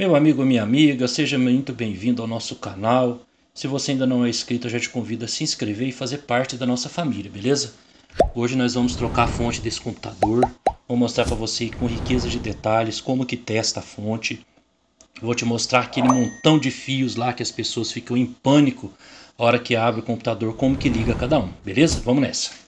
Meu amigo, minha amiga, seja muito bem-vindo ao nosso canal. Se você ainda não é inscrito, eu já te convido a se inscrever e fazer parte da nossa família, beleza? Hoje nós vamos trocar a fonte desse computador. Vou mostrar para você com riqueza de detalhes como que testa a fonte. Vou te mostrar aquele montão de fios lá que as pessoas ficam em pânico a hora que abre o computador, como que liga cada um, beleza? Vamos nessa!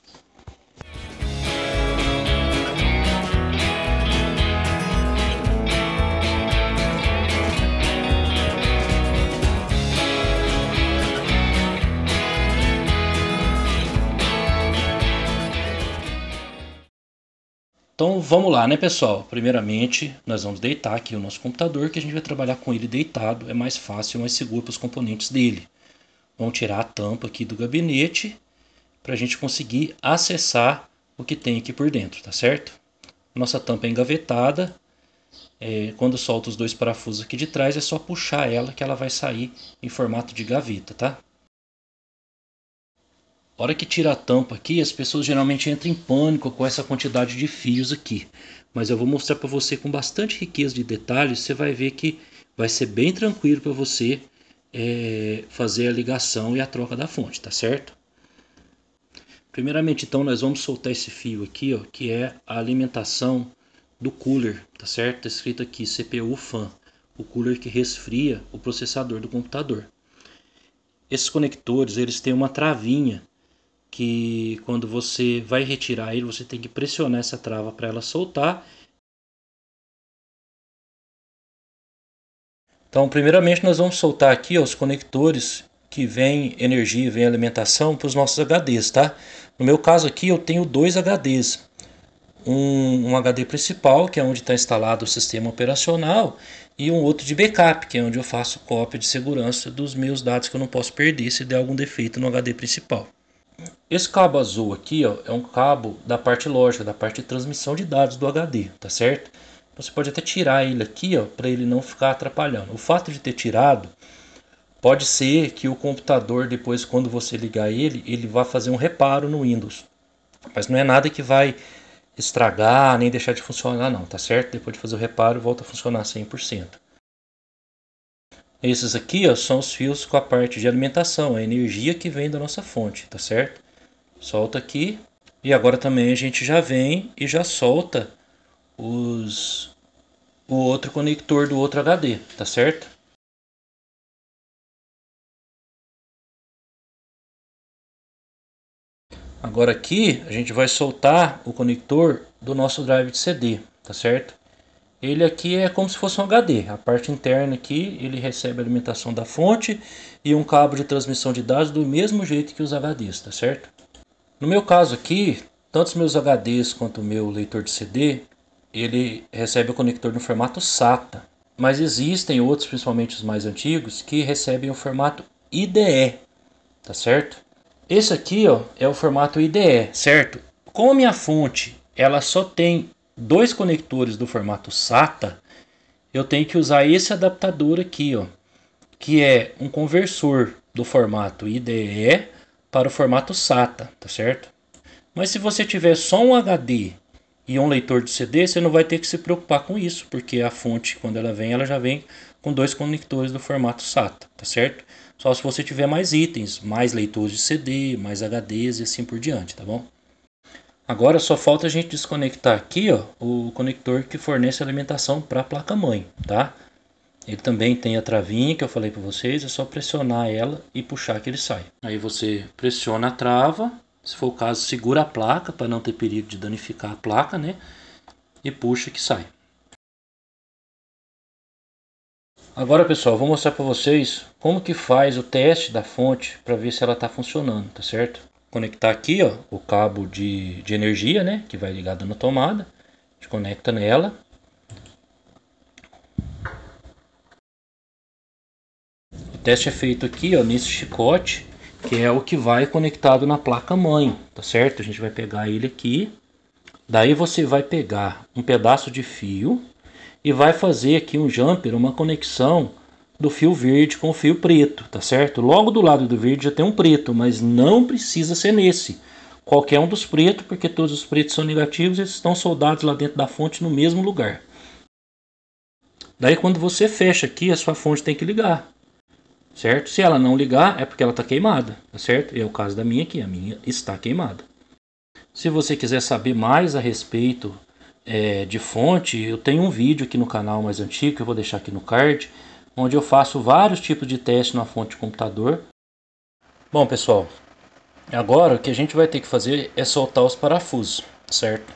Então vamos lá, né, pessoal? Primeiramente, nós vamos deitar aqui o nosso computador, que a gente vai trabalhar com ele deitado, é mais fácil e mais seguro para os componentes dele. Vamos tirar a tampa aqui do gabinete para a gente conseguir acessar o que tem aqui por dentro, tá certo? Nossa tampa é engavetada. Quando solta os dois parafusos aqui de trás, é só puxar ela que ela vai sair em formato de gaveta, tá? A hora que tira a tampa aqui, as pessoas geralmente entram em pânico com essa quantidade de fios aqui. Mas eu vou mostrar para você com bastante riqueza de detalhes. Você vai ver que vai ser bem tranquilo para você fazer a ligação e a troca da fonte, tá certo? Primeiramente, então, nós vamos soltar esse fio aqui, ó, que é a alimentação do cooler, tá certo? Tá escrito aqui CPU fan, o cooler que resfria o processador do computador. Esses conectores, eles têm uma travinha que quando você vai retirar ele, você tem que pressionar essa trava para ela soltar. Então, primeiramente nós vamos soltar aqui ó, os conectores que vem energia, vem alimentação para os nossos HDs, tá? No meu caso aqui eu tenho dois HDs. Um HD principal, que é onde está instalado o sistema operacional, e um outro de backup, que é onde eu faço cópia de segurança dos meus dados que eu não posso perder se der algum defeito no HD principal. Esse cabo azul aqui ó, é um cabo da parte lógica, da parte de transmissão de dados do HD, tá certo? Você pode até tirar ele aqui para ele não ficar atrapalhando. O fato de ter tirado, pode ser que o computador depois quando você ligar ele vai fazer um reparo no Windows. Mas não é nada que vai estragar nem deixar de funcionar não, tá certo? Depois de fazer o reparo volta a funcionar 100%. Esses aqui ó, são os fios com a parte de alimentação, a energia que vem da nossa fonte, tá certo? Solta aqui e agora também a gente já vem e já solta o outro conector do outro HD, tá certo? Agora aqui a gente vai soltar o conector do nosso drive de CD, tá certo? Ele aqui é como se fosse um HD. A parte interna aqui ele recebe a alimentação da fonte e um cabo de transmissão de dados do mesmo jeito que os HDs, tá certo? No meu caso aqui, tanto os meus HDs quanto o meu leitor de CD, ele recebe o conector no formato SATA. Mas existem outros, principalmente os mais antigos, que recebem o formato IDE, tá certo? Esse aqui ó, é o formato IDE, certo? Como a minha fonte ela só tem dois conectores do formato SATA, eu tenho que usar esse adaptador aqui, ó, que é um conversor do formato IDE para o formato SATA, tá certo? Mas se você tiver só um HD e um leitor de CD, você não vai ter que se preocupar com isso, porque a fonte, quando ela já vem com dois conectores do formato SATA, tá certo? Só se você tiver mais itens, mais leitores de CD, mais HDs e assim por diante, tá bom? Agora só falta a gente desconectar aqui ó, o conector que fornece alimentação para a placa-mãe, tá? Ele também tem a travinha que eu falei para vocês, é só pressionar ela e puxar que ele sai. Aí você pressiona a trava, se for o caso segura a placa para não ter perigo de danificar a placa, né? E puxa que sai. Agora pessoal, vou mostrar para vocês como que faz o teste da fonte para ver se ela está funcionando, tá certo? Conectar aqui ó, o cabo de energia, né? Que vai ligado na tomada. A gente conecta nela. O teste é feito aqui ó, nesse chicote, que é o que vai conectado na placa mãe, tá certo? A gente vai pegar ele aqui. Daí você vai pegar um pedaço de fio e vai fazer aqui um jumper, uma conexão do fio verde com o fio preto, tá certo? Logo do lado do verde já tem um preto, mas não precisa ser nesse. Qualquer um dos pretos, porque todos os pretos são negativos, eles estão soldados lá dentro da fonte no mesmo lugar. Daí quando você fecha aqui, a sua fonte tem que ligar, certo? Se ela não ligar, é porque ela está queimada, tá certo? E é o caso da minha aqui, a minha está queimada. Se você quiser saber mais a respeito de fonte, eu tenho um vídeo aqui no canal mais antigo, que eu vou deixar aqui no card, onde eu faço vários tipos de testes na fonte de computador. Bom, pessoal, agora o que a gente vai ter que fazer é soltar os parafusos, certo?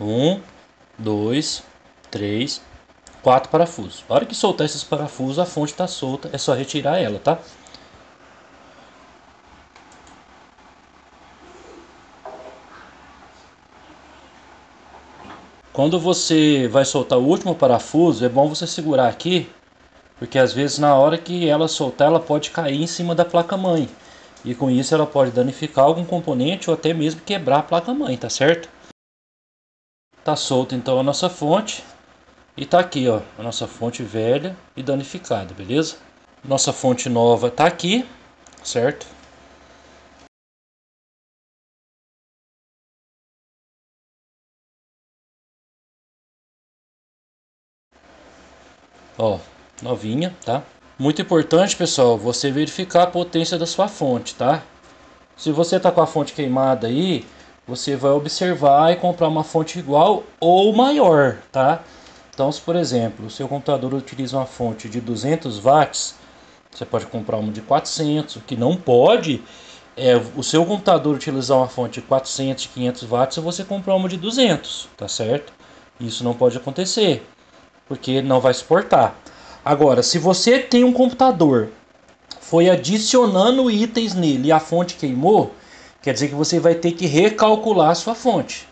1, 2, 3, 4 parafusos. Na hora que soltar esses parafusos, a fonte está solta, é só retirar ela, tá? Quando você vai soltar o último parafuso, é bom você segurar aqui, porque às vezes na hora que ela soltar, ela pode cair em cima da placa-mãe. E com isso ela pode danificar algum componente ou até mesmo quebrar a placa-mãe, tá certo? Tá solta então a nossa fonte. E tá aqui, ó, a nossa fonte velha e danificada, beleza? Nossa fonte nova tá aqui, certo? Ó, novinha, tá? Muito importante, pessoal, você verificar a potência da sua fonte, tá? Se você tá com a fonte queimada aí, você vai observar e comprar uma fonte igual ou maior, tá? Então, se por exemplo, o seu computador utiliza uma fonte de 200 watts, você pode comprar uma de 400. O que não pode é o seu computador utilizar uma fonte de 400, 500 watts e você comprar uma de 200, tá certo? Isso não pode acontecer, porque não vai suportar. Agora, se você tem um computador, foi adicionando itens nele e a fonte queimou, quer dizer que você vai ter que recalcular a sua fonte.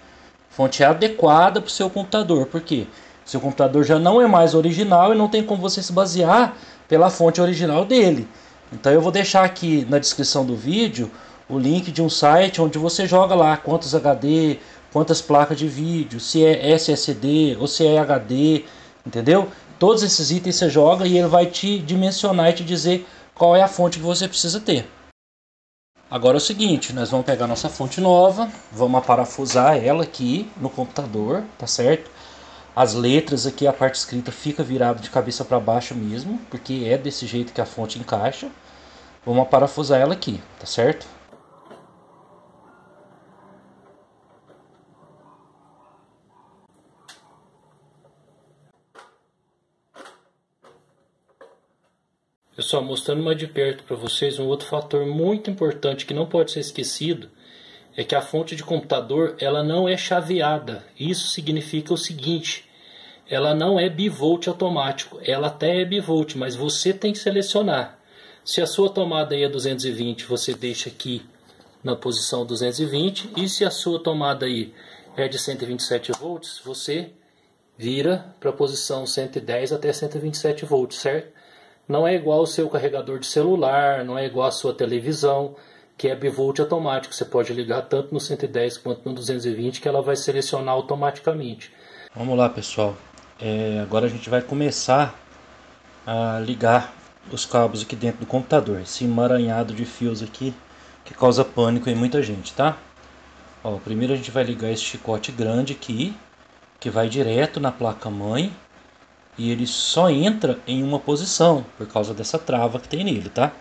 Fonte adequada para o seu computador, porque seu computador já não é mais original e não tem como você se basear pela fonte original dele. Então eu vou deixar aqui na descrição do vídeo o link de um site onde você joga lá quantos HD, quantas placas de vídeo, se é SSD ou se é HD, entendeu? Todos esses itens você joga e ele vai te dimensionar e te dizer qual é a fonte que você precisa ter. Agora é o seguinte, nós vamos pegar nossa fonte nova, vamos parafusar ela aqui no computador, tá certo? As letras aqui, a parte escrita fica virada de cabeça para baixo mesmo, porque é desse jeito que a fonte encaixa. Vamos parafusar ela aqui, tá certo? Pessoal, mostrando mais de perto para vocês um outro fator muito importante que não pode ser esquecido, é que a fonte de computador ela não é chaveada. Isso significa o seguinte: ela não é bivolt automático, ela até é bivolt, mas você tem que selecionar. Se a sua tomada aí é 220, você deixa aqui na posição 220, e se a sua tomada aí é de 127 volts, você vira para a posição 110 até 127 volts, certo? Não é igual o seu carregador de celular, não é igual a sua televisão, que é bivolt automático. Você pode ligar tanto no 110 quanto no 220 que ela vai selecionar automaticamente. Vamos lá, pessoal. Agora a gente vai começar a ligar os cabos aqui dentro do computador. Esse emaranhado de fios aqui que causa pânico em muita gente, tá? Ó, primeiro a gente vai ligar esse chicote grande aqui, que vai direto na placa-mãe. E ele só entra em uma posição, por causa dessa trava que tem nele, tá?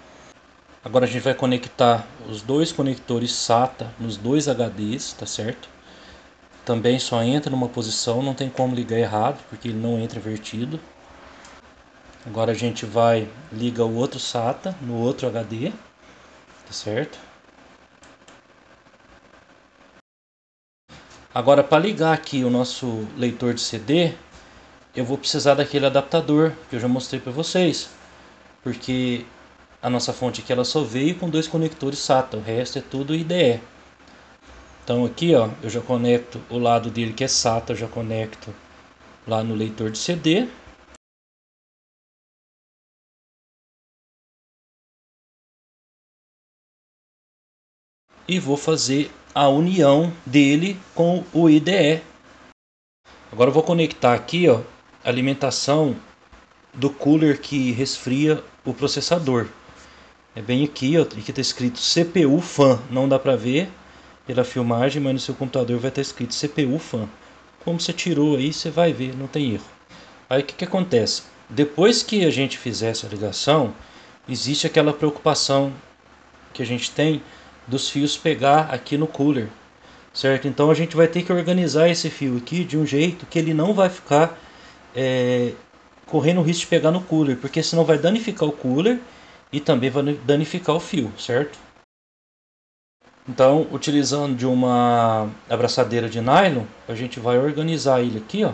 Agora a gente vai conectar os dois conectores SATA nos dois HDs, tá certo? Também só entra numa posição, não tem como ligar errado, porque ele não entra invertido. Agora a gente vai ligar o outro SATA no outro HD, tá certo? Agora para ligar aqui o nosso leitor de CD, eu vou precisar daquele adaptador que eu já mostrei para vocês, porque a nossa fonte aqui ela só veio com dois conectores SATA, o resto é tudo IDE. Então aqui ó, eu já conecto o lado dele que é SATA, eu já conecto lá no leitor de CD. E vou fazer a união dele com o IDE. Agora eu vou conectar aqui ó, a alimentação do cooler que resfria o processador. É bem aqui, ó, aqui está escrito CPU Fan, não dá para ver pela filmagem, mas no seu computador vai estar escrito CPU Fan. Como você tirou aí, você vai ver, não tem erro. Aí o que acontece? Depois que a gente fizer essa ligação, existe aquela preocupação que a gente tem dos fios pegar aqui no cooler, certo? Então a gente vai ter que organizar esse fio aqui de um jeito que ele não vai ficar correndo o risco de pegar no cooler, porque senão vai danificar o cooler e também vai danificar o fio, certo? Então, utilizando de uma abraçadeira de nylon, a gente vai organizar ele aqui, ó,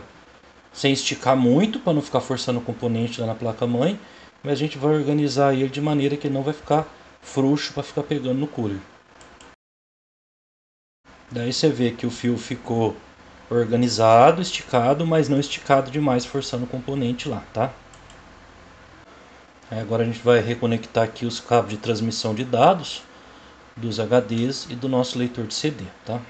sem esticar muito para não ficar forçando o componente lá na placa-mãe, mas a gente vai organizar ele de maneira que não vai ficar frouxo para ficar pegando no cooler. Daí você vê que o fio ficou organizado, esticado, mas não esticado demais, forçando o componente lá, tá? Aí agora a gente vai reconectar aqui os cabos de transmissão de dados dos HDs e do nosso leitor de CD, tá?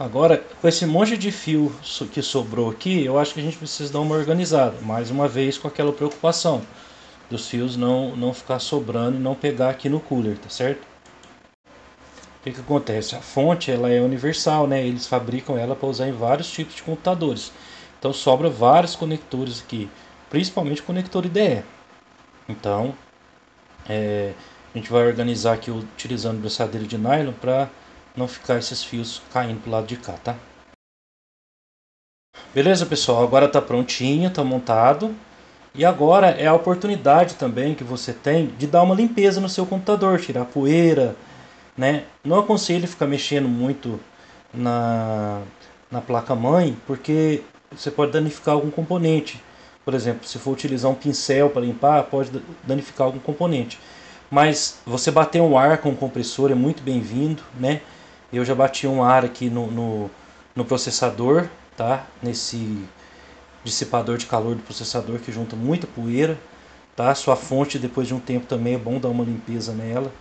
Agora, com esse monte de fio que sobrou aqui, eu acho que a gente precisa dar uma organizada. Mais uma vez com aquela preocupação dos fios não ficar sobrando e não pegar aqui no cooler, tá certo? O que acontece? A fonte ela é universal, né? Eles fabricam ela para usar em vários tipos de computadores. Então sobra vários conectores aqui, principalmente conector IDE. Então, a gente vai organizar aqui utilizando braçadeira de nylon para não ficar esses fios caindo pro lado de cá, tá? Beleza, pessoal? Agora está prontinho, está montado. E agora é a oportunidade também que você tem de dar uma limpeza no seu computador, tirar poeira, né? Não aconselho ficar mexendo muito na, na placa-mãe, porque você pode danificar algum componente. Por exemplo, se for utilizar um pincel para limpar, pode danificar algum componente. Mas você bater um ar com o compressor é muito bem-vindo, né? Eu já bati um ar aqui no processador, tá? Nesse dissipador de calor do processador que junta muita poeira, tá? Sua fonte depois de um tempo também é bom dar uma limpeza nela,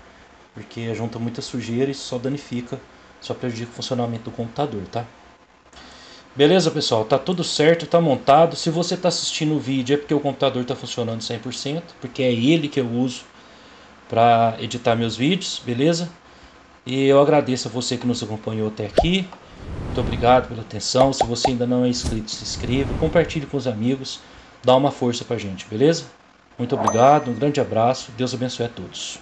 porque junta muita sujeira e só danifica, só prejudica o funcionamento do computador, tá? Beleza, pessoal? Tá tudo certo, tá montado. Se você está assistindo o vídeo é porque o computador está funcionando 100%, porque é ele que eu uso para editar meus vídeos, beleza? E eu agradeço a você que nos acompanhou até aqui. Muito obrigado pela atenção. Se você ainda não é inscrito, se inscreva, compartilhe com os amigos, dá uma força pra gente, beleza? Muito obrigado, um grande abraço, Deus abençoe a todos.